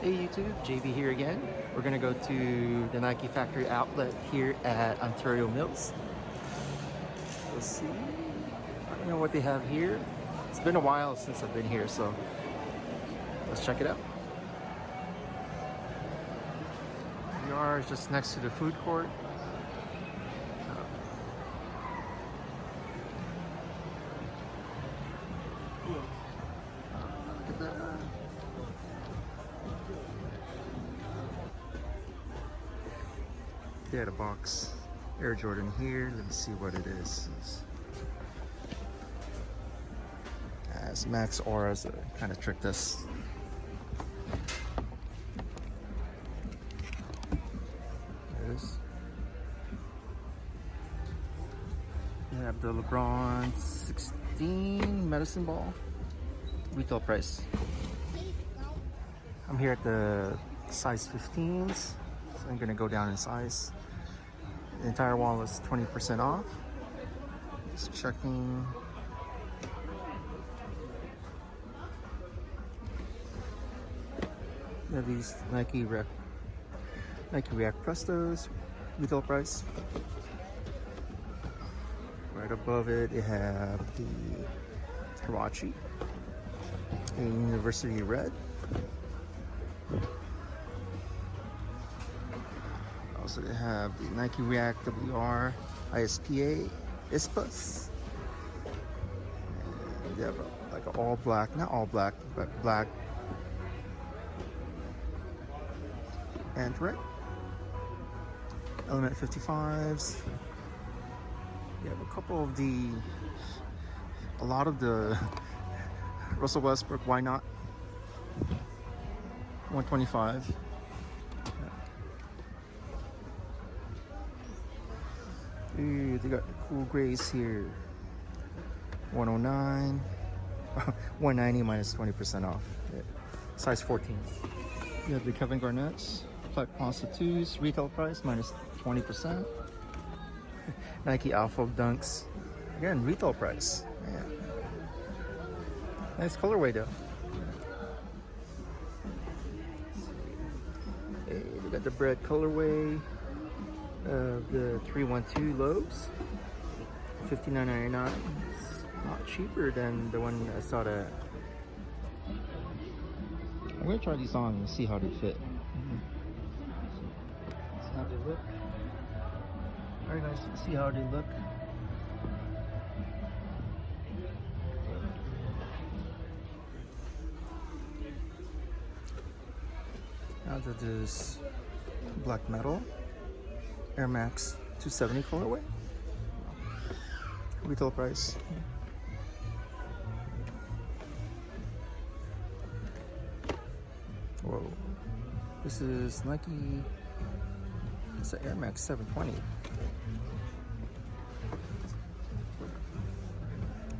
Hey YouTube, JB here again. We're gonna go to the Nike factory outlet here at Ontario Mills. Let's see. I don't know what they have here. It's been a while since I've been here, so let's check it out. We are just next to the food court. Look at that. They had a box Air Jordan here. Let me see what it is. It's Max Auras that kind of tricked us. There it is. We have the Lebron 16 medicine ball. Retail price. I'm here at the size 15s, so I'm gonna go down in size. The entire wall is 20% off. Just checking. We have these Nike React Prestos, retail price. Right above it, you have the Karachi, a University Red. Also, they have the Nike React WR ISPA ISPAs. And they have like an all black, not all black, but black and red. Element 55s. You have a lot of the Russell Westbrook, why not? 125. Ooh, they got the cool grays here. 109. 190 minus 20% off. Yeah. Size 14. You have the Kevin Garnett's, Flat Pasta 2s, retail price minus 20%. Nike Alpha Dunks, again, retail price. Yeah. Nice colorway though. Hey, they got the bread colorway of the 312 loaves, $59.99. It's not cheaper than the one I saw that. I'm gonna try these on and see how they fit. See how they look. Very nice to see how they look. Now that this black metal Air Max 270 colorway. Retail price. Whoa. This is Nike. It's an Air Max 720.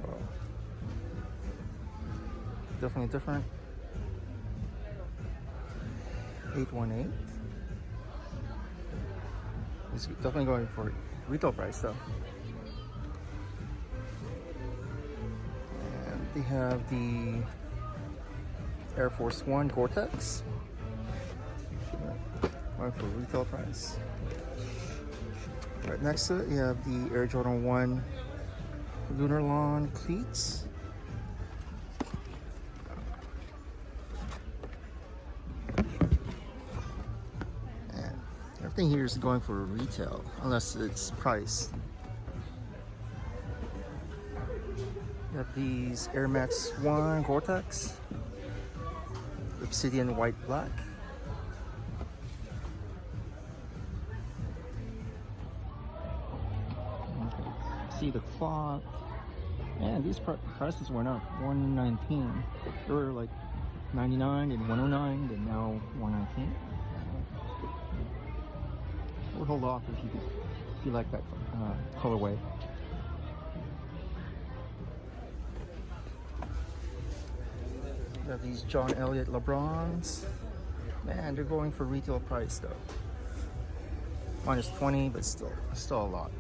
Whoa. Definitely different. 818. It's definitely going for retail price though. And they have the Air Force One Cortez. Going for retail price. Right next to it, you have the Air Jordan 1 Lunarlon Cleats. Everything here is going for retail, unless it's price. You have these Air Max 1 Gore-Tex, Obsidian White Black. Okay. See the cloth. Man, these prices went up. 119. They were like 99 and 109, and now 119. We'll hold off if you like that colorway. We have these John Elliott Lebrons. Man, they're going for retail price though. Minus 20, but still a lot.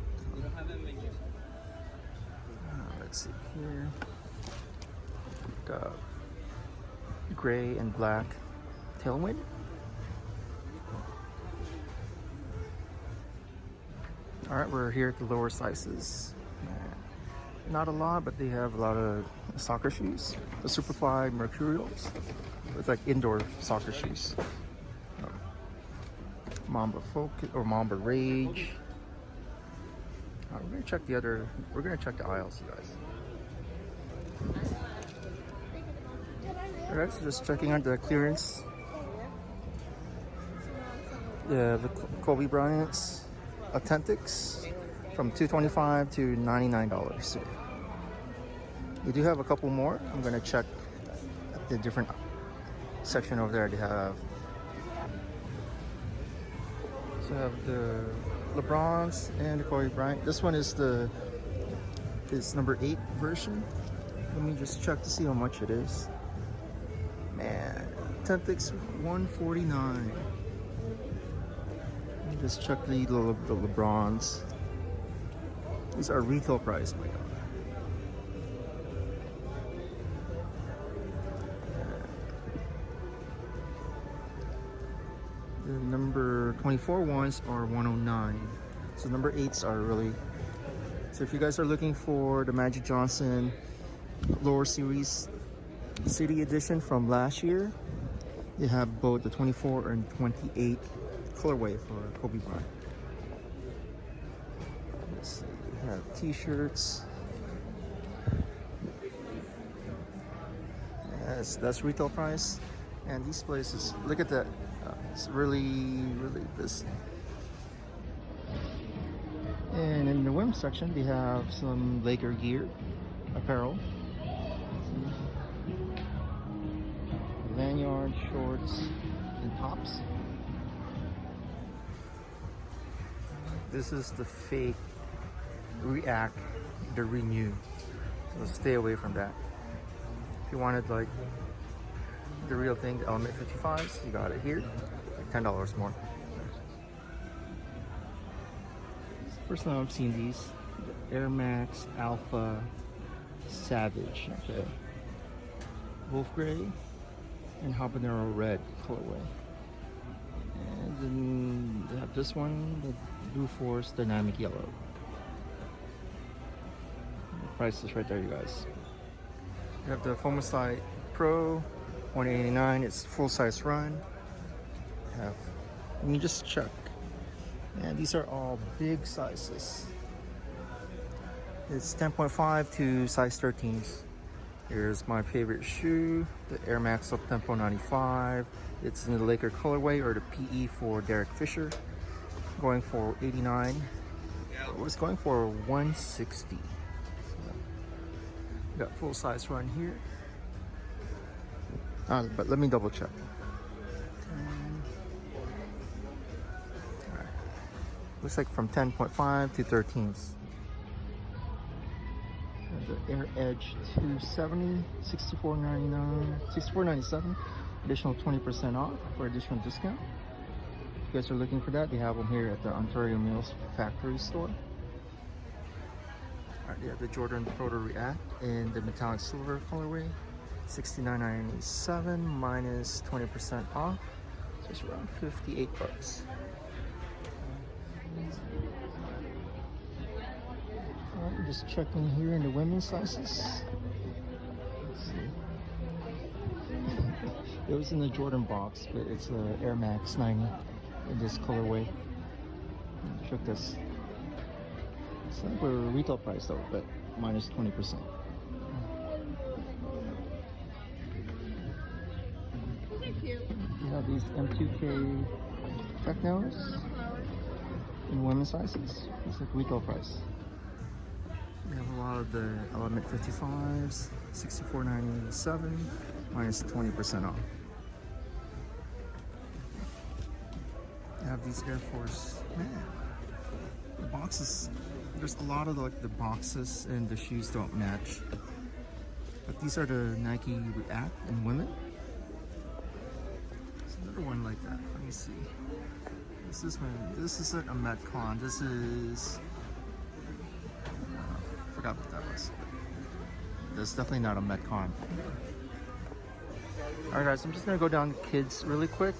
Let's see here. Got gray and black tailwind. All right, we're here at the lower sizes. Not a lot, but they have a lot of soccer shoes. The Superfly Mercurials. It's like indoor soccer shoes. Mamba Focus or Mamba Rage. We're gonna check the other. We're gonna check the aisles, you guys. Alright, so just checking out the clearance. Yeah, the Kobe Bryant's Authentics from $225 to $99. We do have a couple more. I'm gonna check the different section over there. They have the Lebrons and the Kobe Bryant. This one is number 8 version. Let me just check to see how much it is. Man, Authentics $149. Let me just check the Lebrons. These are retail price, my God. The number 24 ones are $109. So number 8s are really. So if you guys are looking for the Magic Johnson lower series City Edition from last year, you have both the 24 and 28 colorway for Kobe Bryant. Let's see, we have t-shirts. Yes, that's retail price. And these places, look at that. It's really busy. And in the women's section, they have some Laker gear, apparel. Lanyard, shorts, and tops. This is the fake React, the Renew. So stay away from that. If you wanted like the real thing, the Element 55s, you got it here. Like $10 more. First time I've seen these. The Air Max Alpha Savage. Okay. Wolf Gray and Habanero Red colorway. And then they have this one, the Blue Force Dynamic Yellow. The price is right there, you guys. You have the Fomicide Pro, $189. It's full size run. Let me just check. And these are all big sizes. It's 10.5 to size 13s. Here's my favorite shoe, the Air Max Uptempo 95. It's in the Laker colorway or the PE for Derek Fisher. Going for $89. It was going for $160. So, got full size run here. But let me double check. Looks like from 10.5 to 13s. The Air Edge 270, $64.99, $64.97. Additional 20% off for additional discount. If you guys are looking for that, they have them here at the Ontario Mills factory store. Alright, they have the Jordan Proto React in the metallic silver colorway, $69.97 minus 20% off. So it's around $58. Alright, we're just checking here in the women's sizes. Let's see. It was in the Jordan box, but it's a Air Max 90 in this colorway. Check this. It's like we're retail price though, but minus 20%. You have these M2K Technos in women's sizes. It's like retail price. We have a lot of the Element 55s, $64.97 minus 20% off. You have these Air Force, man, the boxes, there's a lot of the boxes and the shoes don't match. But these are the Nike React in women. There's another one like that, let me see. This isn't a Metcon, this is, forgot what that was. That's definitely not a Metcon. Alright guys, I'm just gonna go down to kids really quick.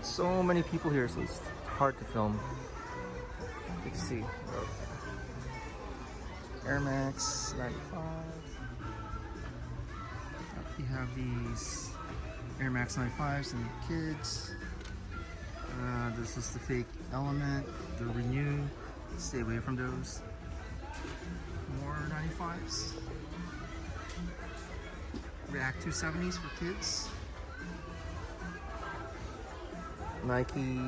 So many people here, so it's hard to film. Let's see. Air Max 95. You have these Air Max 95s and kids. This is the fake Element, the Renew. Stay away from those. More 95s. React 270s for kids. Nike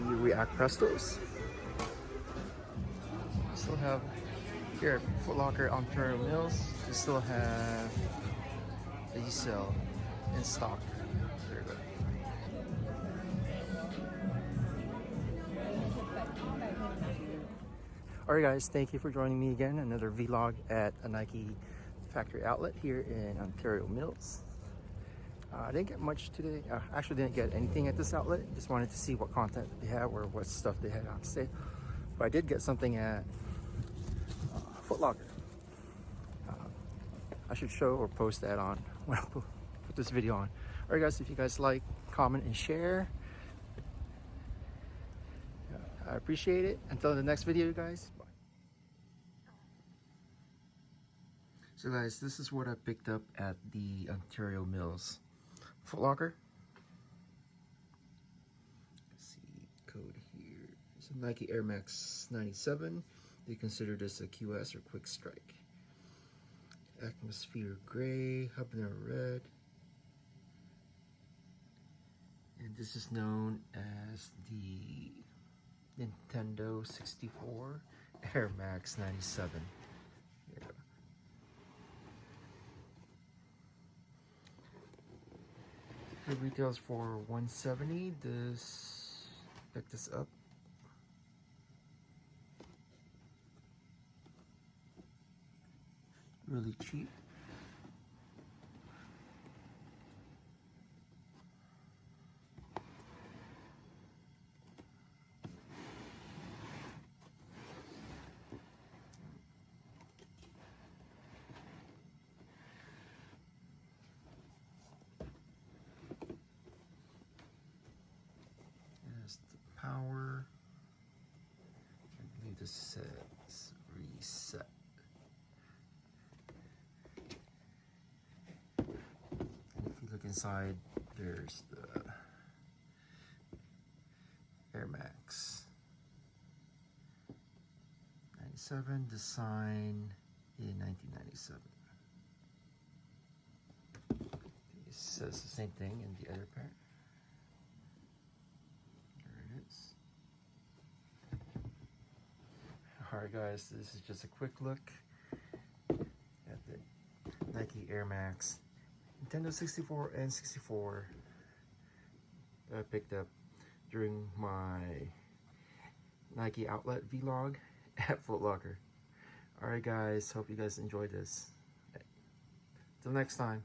React Prestos. Still have here at Foot Locker Ontario Mills. We still have the sale in stock. There you go. Alright guys, thank you for joining me again. Another vlog at a Nike factory outlet here in Ontario Mills. I didn't get much today. Actually didn't get anything at this outlet. Just wanted to see what content they had or what stuff they had on sale. But I did get something at Foot Locker. I should show or post that on when I put this video on. Alright guys, if you guys like, comment and share. I appreciate it. Until the next video guys, bye. So guys, this is what I picked up at the Ontario Mills Foot Locker. Let's see, code here. It's a Nike Air Max 97. They consider this a QS or quick strike. Atmosphere gray, habanero red. And this is known as the Nintendo 64 Air Max 97. Yeah. It retails for $170. This, pick this up. Really cheap. There's the power. I believe this says reset. Look inside, there's the Air Max 97, design in 1997. It says the same thing in the other pair. There it is. Alright guys, this is just a quick look at the Nike Air Max Nintendo 64 and 64 that I picked up during my Nike outlet vlog at Foot Locker. Alright guys, hope you guys enjoyed this. Till next time.